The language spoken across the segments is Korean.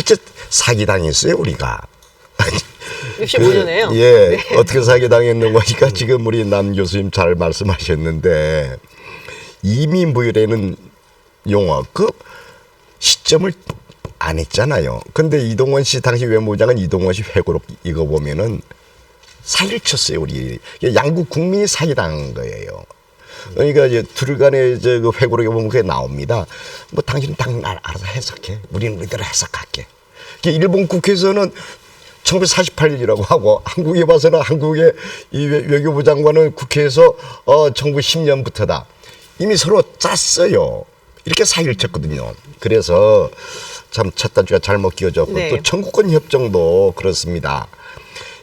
실제 사기당했어요 우리가. 65년에요. 예, 네. 어떻게 사기당했는가 하니까 지금 우리 남 교수님 잘 말씀하셨는데 이미 무효라는 용어 그 시점을 안 했잖아요. 근데 이동원 씨 당시 외무장은 이동원 씨 회고록 이거 보면은 사기를 쳤어요 우리. 양국 국민이 사기당한 거예요. 그러니까 이제 둘 간에 그 회고록에 보면 그게 나옵니다. 뭐 당신은 알아서 해석해. 우리는 우리대로 해석할게. 일본 국회에서는 1948년이라고 하고 한국에 봐서는 한국의 이 외교부 장관은 국회에서 1910년부터다. 이미 서로 짰어요. 이렇게 사기를 쳤거든요. 그래서 참 첫 단추가 잘못 끼워졌고 네. 또 청구권 협정도 그렇습니다.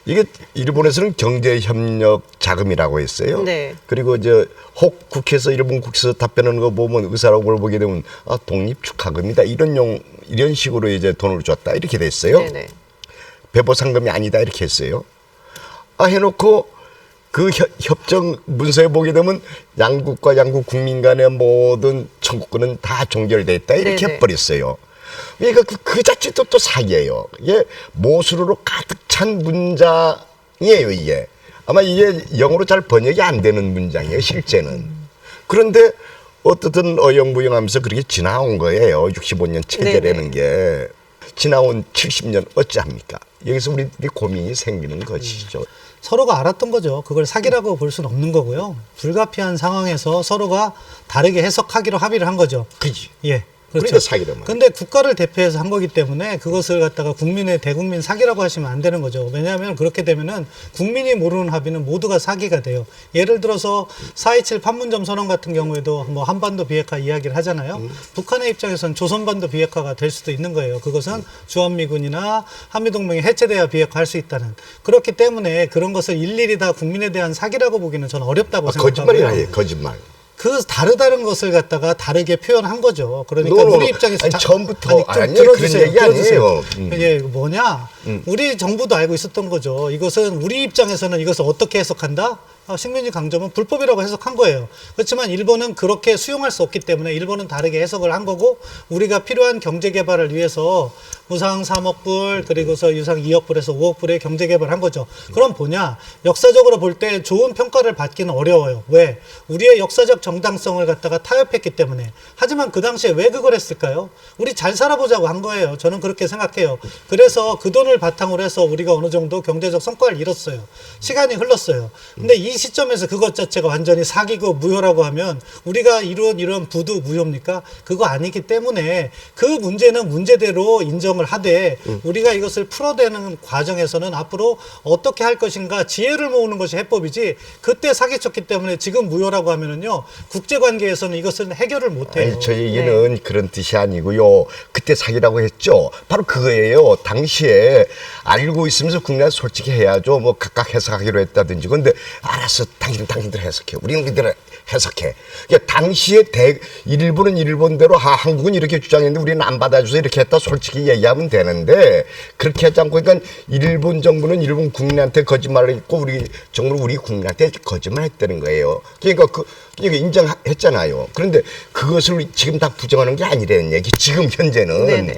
이게 일본에서는 경제협력 자금이라고 했어요. 네. 그리고 이제 혹 국회에서 일본 국회에서 답변하는 거 보면 의사라고 보게 되면 독립 축하금이다 이런 식으로 이제 돈을 줬다 이렇게 됐어요. 네네. 배보 상금이 아니다 이렇게 했어요. 해놓고 그 협정 문서에 보게 되면 양국과 양국 국민 간의 모든 청구권은 다 종결됐다 이렇게 네네. 해버렸어요. 그러니까 그 자체도 또 사기예요. 이게 모순으로 가득 찬 문장이에요 이게. 아마 이게 영어로 잘 번역이 안 되는 문장이에요 실제는. 그런데 어떻든 어영부영하면서 그렇게 지나온 거예요. 65년 체제라는 게. 지나온 70년 어찌합니까? 여기서 우리들이 고민이 생기는 것이죠. 서로가 알았던 거죠. 그걸 사기라고 볼 수는 없는 거고요. 불가피한 상황에서 서로가 다르게 해석하기로 합의를 한 거죠. 그지. 예. 그렇죠. 그렇죠. 사기란 말이에요. 근데 국가를 대표해서 한 거기 때문에 그것을 갖다가 국민의 대국민 사기라고 하시면 안 되는 거죠. 왜냐하면 그렇게 되면은 국민이 모르는 합의는 모두가 사기가 돼요. 예를 들어서 4.27 판문점 선언 같은 경우에도 뭐 한반도 비핵화 이야기를 하잖아요. 북한의 입장에서는 조선반도 비핵화가 될 수도 있는 거예요. 그것은 주한미군이나 한미동맹이 해체돼야 비핵화할 수 있다는. 그렇기 때문에 그런 것을 일일이 다 국민에 대한 사기라고 보기는 저는 어렵다고 생각하고요. 거짓말이에요. 거짓말. 그 다르다는 것을 갖다가 다르게 표현한 거죠. 그러니까 우리 입장에서 처음부터 아니, 좀 들어주세요. 그런 얘기 아니에요. 이게 뭐냐? 우리 정부도 알고 있었던 거죠. 이것은 우리 입장에서는 이것을 어떻게 해석한다? 식민지 강점은 불법이라고 해석한 거예요. 그렇지만 일본은 그렇게 수용할 수 없기 때문에 일본은 다르게 해석을 한 거고 우리가 필요한 경제 개발을 위해서 무상 3억 불 그리고서 유상 2억 불에서 5억 불의 경제 개발을 한 거죠. 그럼 뭐냐? 역사적으로 볼 때 좋은 평가를 받기는 어려워요. 왜? 우리의 역사적 정당성을 갖다가 타협했기 때문에. 하지만 그 당시에 왜 그걸 했을까요? 우리 잘 살아보자고 한 거예요. 저는 그렇게 생각해요. 그래서 그 돈을 바탕으로 해서 우리가 어느 정도 경제적 성과를 이뤘어요. 시간이 흘렀어요. 근데 이 시점에서 그것 자체가 완전히 사기고 무효라고 하면 우리가 이런 부도 무효입니까? 그거 아니기 때문에 그 문제는 문제대로 인정을 하되 우리가 이것을 풀어내는 과정에서는 앞으로 어떻게 할 것인가 지혜를 모으는 것이 해법이지 그때 사기쳤기 때문에 지금 무효라고 하면은요 국제관계에서는 이것은 해결을 못해요. 아니, 저 얘기는 그런 뜻이 아니고요. 그때 사기라고 했죠. 바로 그거예요. 당시에 알고 있으면서 국내에 솔직히 해야죠. 뭐 각각 해석하기로 했다든지. 근데 알았어. 당신들 해석해. 우리는 우리대로 해석해. 그러니까 당시에 일본은 일본대로 한국은 이렇게 주장했는데 우리는 안 받아줘서 이렇게 했다 솔직히 얘기하면 되는데 그렇게 하지 않고 그러니까 일본 정부는 일본 국민한테 거짓말을 했고 우리 정부는 우리 국민한테 거짓말했다는 거예요. 그러니까 그러니까 인정했잖아요. 그런데 그것을 지금 다 부정하는 게 아니라는 얘기. 지금 현재는. 네네.